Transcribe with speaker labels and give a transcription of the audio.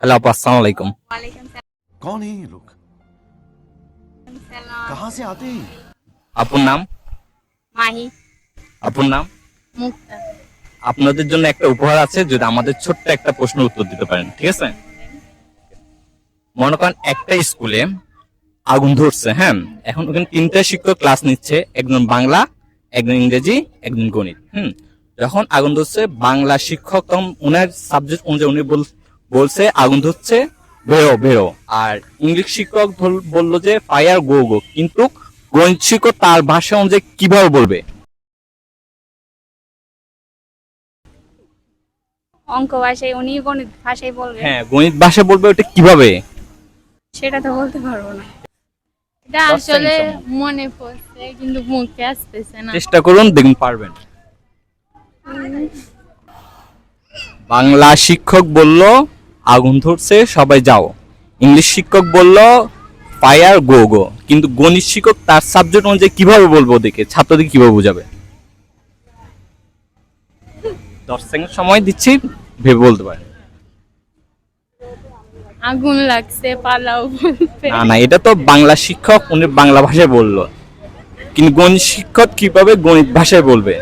Speaker 1: Hello आप अस्सलाम वालेकुम।
Speaker 2: वालेकुम
Speaker 3: कौन है ये लोग?
Speaker 2: सलाम।
Speaker 3: कहाँ से आते हैं?
Speaker 1: আপুর নাম?
Speaker 2: মাহি
Speaker 1: আপুর নাম?
Speaker 2: মুক্তা।
Speaker 1: আপনাদের জন্য একটা উপহার আছে, যদি আমাদের ছোট্ট একটা প্রশ্নের উত্তর দিতে পারেন, ঠিক আছে? মনে করেন একটা স্কুলে আগুন ধরছে, হ্যাঁ। এখন ওখানে তিনটা শিক্ষক ক্লাস নিচ্ছে, একজন বাংলা, একজন ইংরেজি, একজন গণিত। যখন আগুন ধরছে, বাংলা শিক্ষক তখন ওনার সাবজেক্ট অনুযায়ী উনি বলছে আগুন ধরছে, বেরো বেরো। আর ইংলিশ শিক্ষক বললো যে ফায়ার গো গো, কিন্তু গণিত শিক্ষক তার ভাষা অনুযায়ী কিভাবে বলবে?
Speaker 2: অঙ্ক ভাষায় উনি গণিত ভাষায় বলবেন,
Speaker 1: হ্যাঁ, গণিত ভাষা বলবে, ওটা কিভাবে?
Speaker 2: সেটা তো বলতে পারবো না।
Speaker 4: এটা
Speaker 1: 10
Speaker 4: আসলে
Speaker 1: সেকেন্ড সময়।
Speaker 4: মনে পড়ছে কিন্তু মুখে আসতেছে না।
Speaker 1: চেষ্টা করুন, দেখুন পারবেন। বাংলা শিক্ষক বলল আগুন ধরছে, সবাই যাও। ইংলিশ শিক্ষক বলল ফায়ার গো গো, কিন্তু গণিত শিক্ষক তার সাবজেক্ট অনুযায়ী কিভাবে বলবো, ওদিকে ছাত্রদের কিভাবে বোঝাবে? 10 সেকেন্ড সময় দিচ্ছি, ভেবে বলতে পারেন।
Speaker 4: আগুন লাগছে পালাও বলতে।
Speaker 1: না না, এটা তো বাংলা শিক্ষক, উনি বাংলা ভাষায় বললো, কিন্তু গণিত শিক্ষক কিভাবে গণিত ভাষায় বলবে?